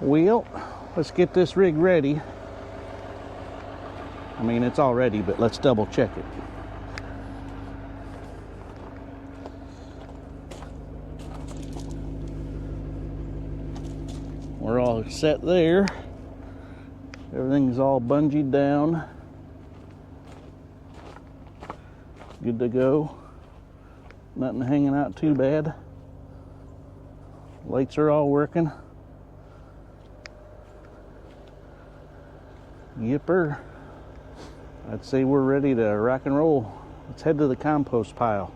Well, let's get this rig ready. I mean, it's all ready, but let's double check it. We're all set there. Everything's all bungeed down. Good to go. Nothing hanging out too bad. Lights are all working. Yipper. I'd say we're ready to rock and roll. Let's head to the compost pile.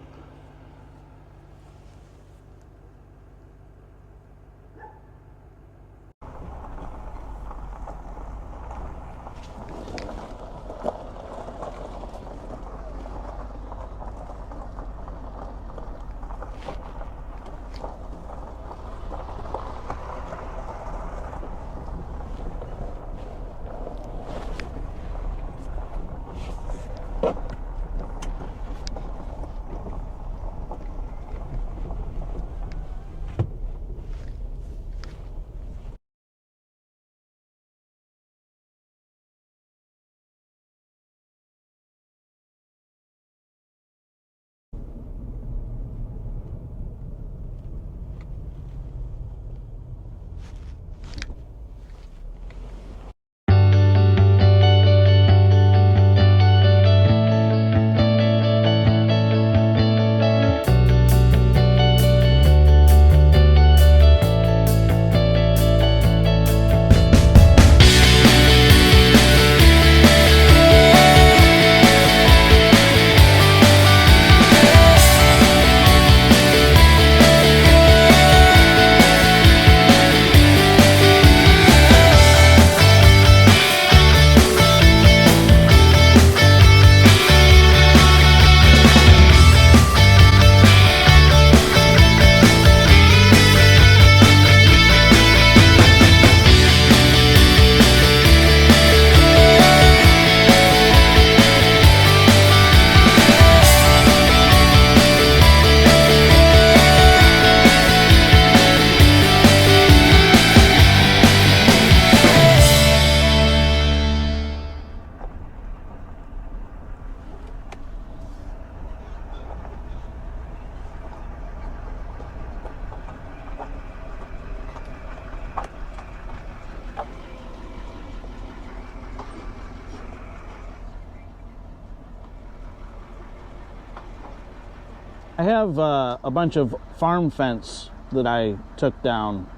I have a bunch of farm fence that I took down.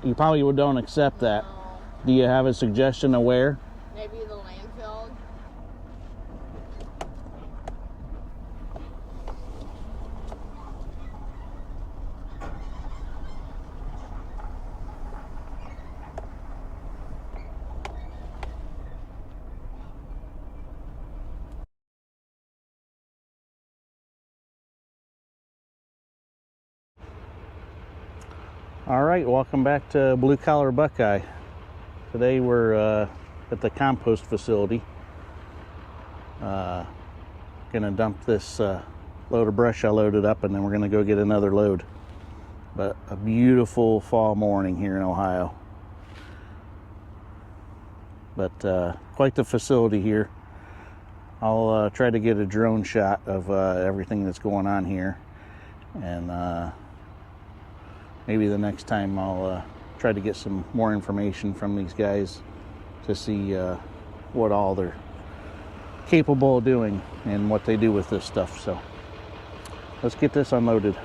You probably don't accept that. No. Do you have a suggestion of where? Maybe the landfill. All right, welcome back to Blue Collar Buckeye. Today we're at the compost facility. Gonna dump this load of brush I loaded up, and then we're gonna go get another load. But a beautiful fall morning here in Ohio. But quite the facility here. I'll try to get a drone shot of everything that's going on here, and maybe the next time I'll try to get some more information from these guys to see what all they're capable of doing and what they do with this stuff. So let's get this unloaded.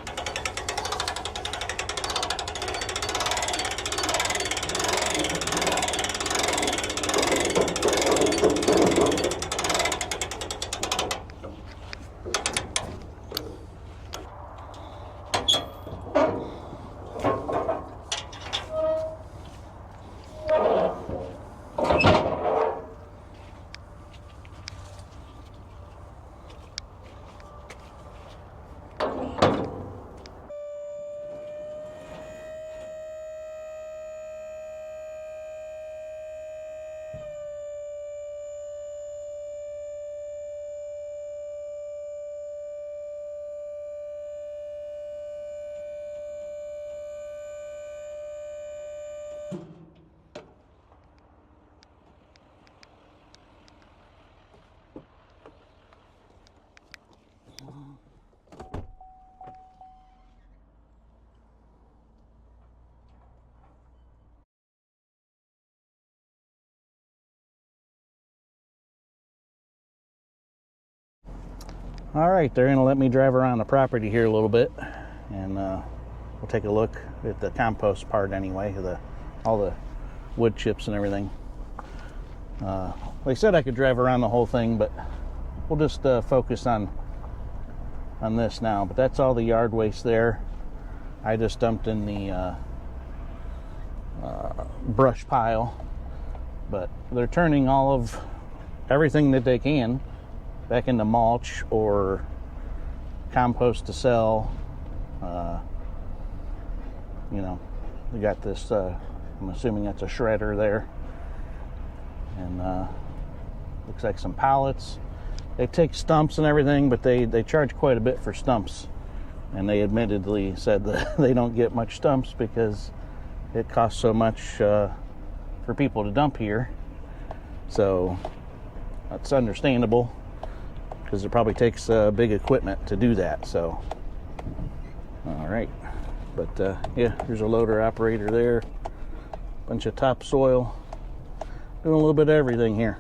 All right, they're gonna let me drive around the property here a little bit, and we'll take a look at the compost part anyway, all the wood chips and everything. They said I could drive around the whole thing, but we'll just focus on this now. But that's all the yard waste there. I just dumped in the brush pile, but they're turning all of everything that they can back into mulch or compost to sell. You know, we got this, I'm assuming that's a shredder there, and looks like some pallets. They take stumps and everything, but they charge quite a bit for stumps, and they admittedly said that they don't get much stumps because it costs so much for people to dump here. So that's understandable, because it probably takes big equipment to do that. So, all right, but yeah, here's a loader operator there, bunch of topsoil, doing a little bit of everything here.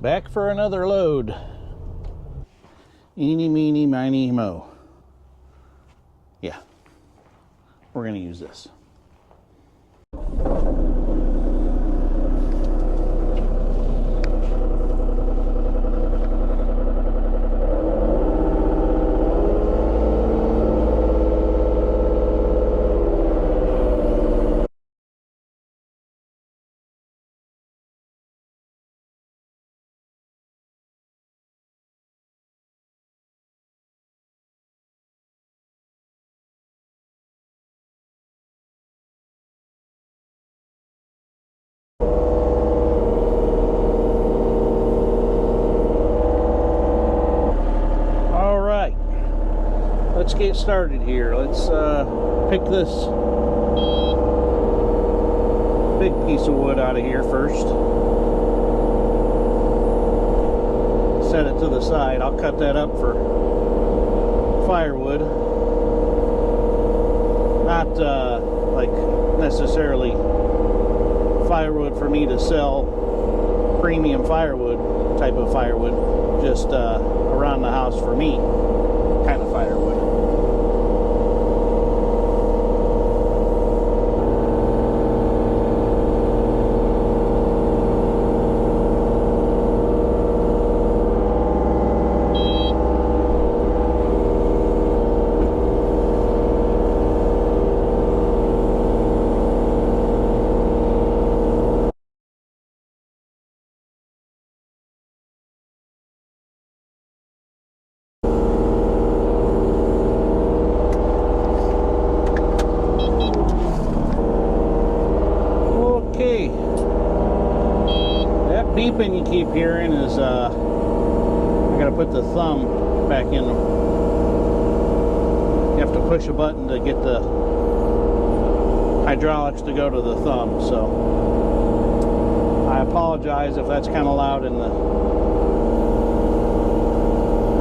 Back for another load. Eeny, meeny, miny, mo. Yeah, we're gonna use this. Let's get started here. Let's pick this big piece of wood out of here first. Set it to the side. I'll cut that up for firewood. Not like necessarily firewood for me to sell, premium firewood type of firewood, just around the house for me kind of firewood. Beeping you keep hearing is I gotta put the thumb back in. You have to push a button to get the hydraulics to go to the thumb, so I apologize if that's kind of loud in the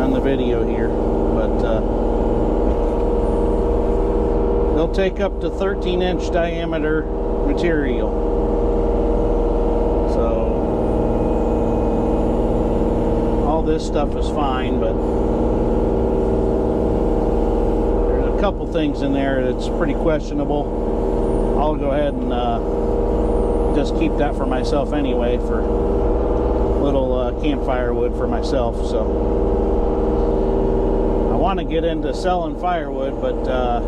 on the video here, but they'll take up to 13-inch diameter material. This stuff is fine, but there's a couple things in there that's pretty questionable. I'll go ahead and just keep that for myself anyway, for little campfire wood for myself. So I want to get into selling firewood, but I'm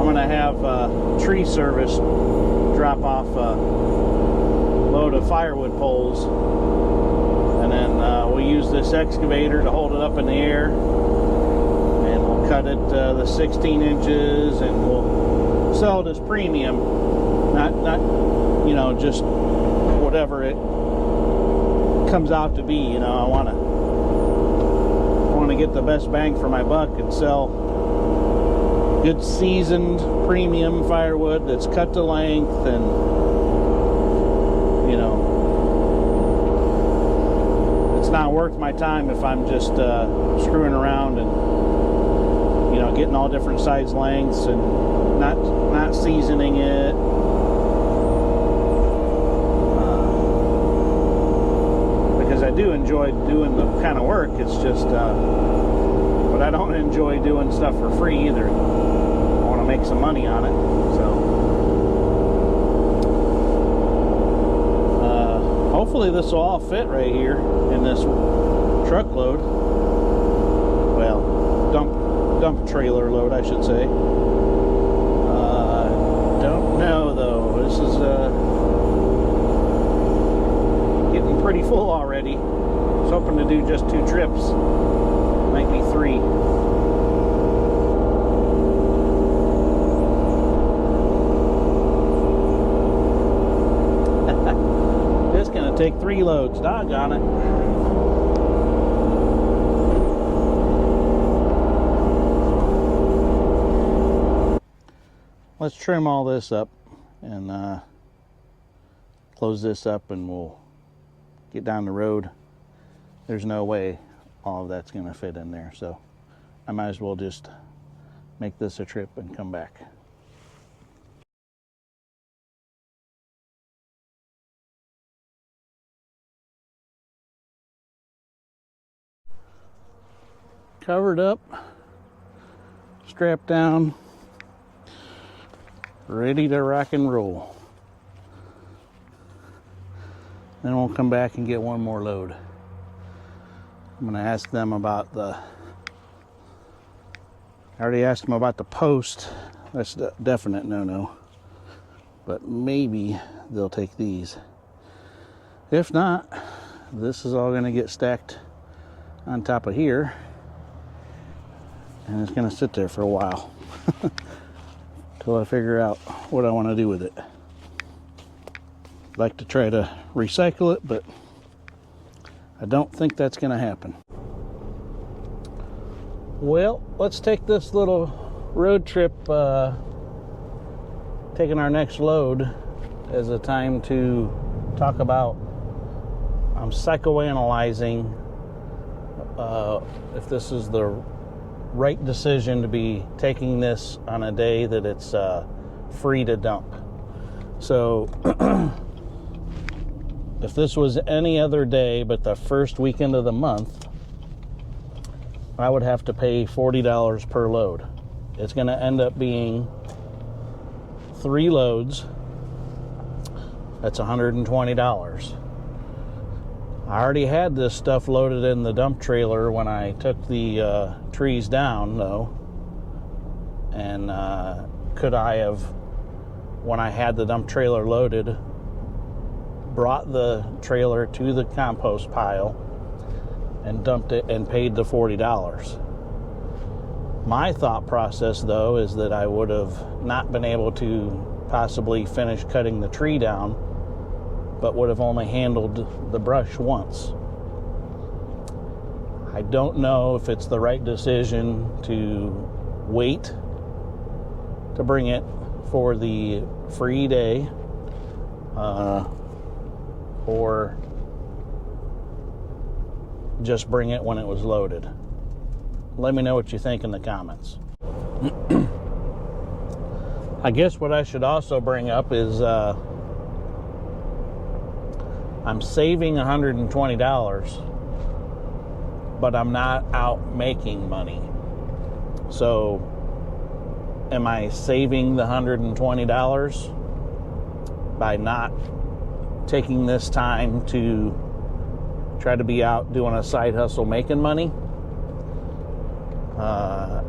going to have tree service drop off load of firewood poles, and then we'll use this excavator to hold it up in the air, and we'll cut it the 16 inches, and we'll sell it as premium, not you know, just whatever it comes out to be. You know, I want to get the best bang for my buck and sell good seasoned premium firewood that's cut to length, and you know, it's not worth my time if I'm just screwing around and, you know, getting all different size lengths and not seasoning it. Because I do enjoy doing the kind of work. It's just, but I don't enjoy doing stuff for free either. I want to make some money on it. So hopefully this will all fit right here in this truckload. Well, dump trailer load, I should say. Don't know though. This is getting pretty full already. I was hoping to do just 2 trips. Might be 3. It's gonna take 3 loads. Doggone it. Let's trim all this up and close this up, and we'll get down the road. There's no way all of that's going to fit in there, so I might as well just make this a trip and come back. Covered up, strapped down, ready to rock and roll. Then we'll come back and get one more load. I'm going to ask them about I already asked them about the post. That's a definite no-no. But maybe they'll take these. If not, this is all going to get stacked on top of here. And it's going to sit there for a while. Till I figure out what I want to do with it. I'd like to try to recycle it, but I don't think that's going to happen. Well, let's take this little road trip, taking our next load, as a time to talk about psychoanalyzing if this is the right decision to be taking this on a day that it's free to dump. So if this was any other day but the first weekend of the month, I would have to pay $40 per load. It's going to end up being 3 loads. That's $120. I already had this stuff loaded in the dump trailer when I took the trees down, though. And could I have, when I had the dump trailer loaded, brought the trailer to the compost pile and dumped it and paid the $40? My thought process, though, is that I would have not been able to possibly finish cutting the tree down, but would have only handled the brush once. I don't know if it's the right decision to wait to bring it for the free day, or just bring it when it was loaded. Let me know what you think in the comments. I guess what I should also bring up is I'm saving $120, but I'm not out making money. So am I saving the $120 by not taking this time to try to be out doing a side hustle making money?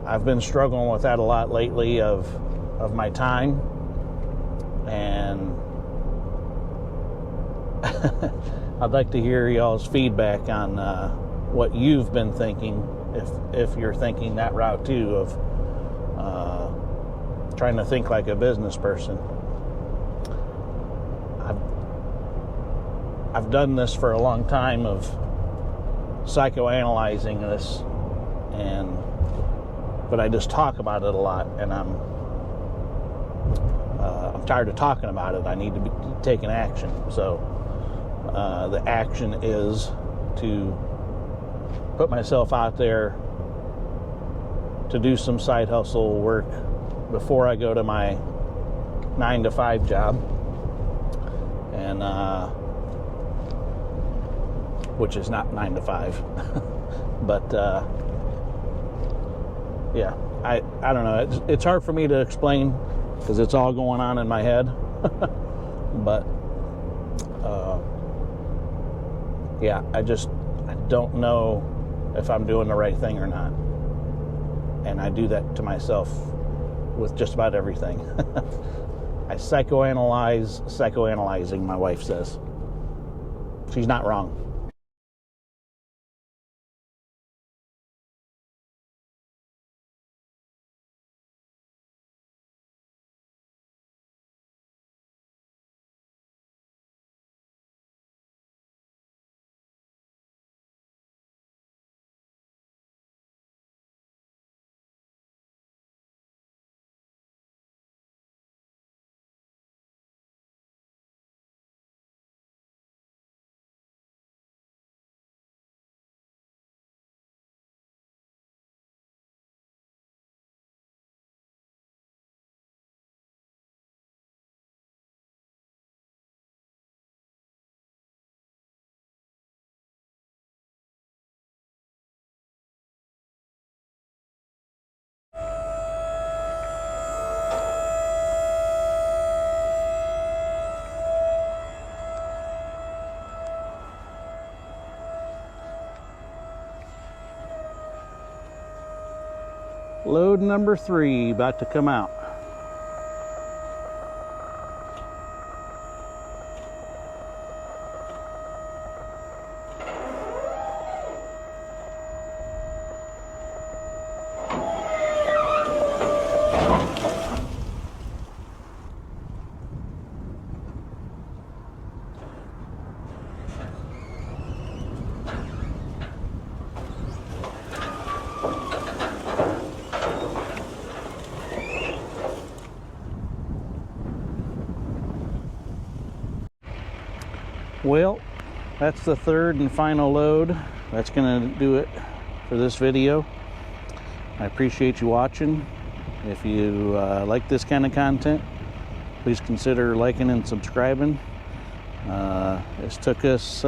I've been struggling with that a lot lately of my time, and I'd like to hear y'all's feedback on what you've been thinking, if you're thinking that route too, of trying to think like a business person. I've done this for a long time, of psychoanalyzing this, but I just talk about it a lot, and I'm tired of talking about it. I need to be taking action. So the action is to put myself out there to do some side hustle work before I go to my 9-to-5 job, and which is not 9 to 5. But yeah, I don't know. It's hard for me to explain because it's all going on in my head. But yeah, I don't know if I'm doing the right thing or not. And I do that to myself with just about everything. I psychoanalyzing, my wife says. She's not wrong. Load number 3 about to come out. Well, that's the third and final load. That's going to do it for this video. I appreciate you watching. If you like this kind of content, please consider liking and subscribing. This took us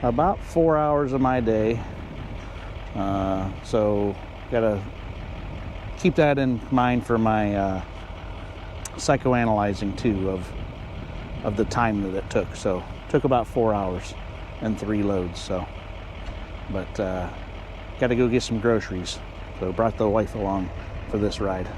about 4 hours of my day. So gotta keep that in mind for my psychoanalyzing too, of the time that it took. So it took about 4 hours and 3 loads. So, but got to go get some groceries. So brought the wife along for this ride.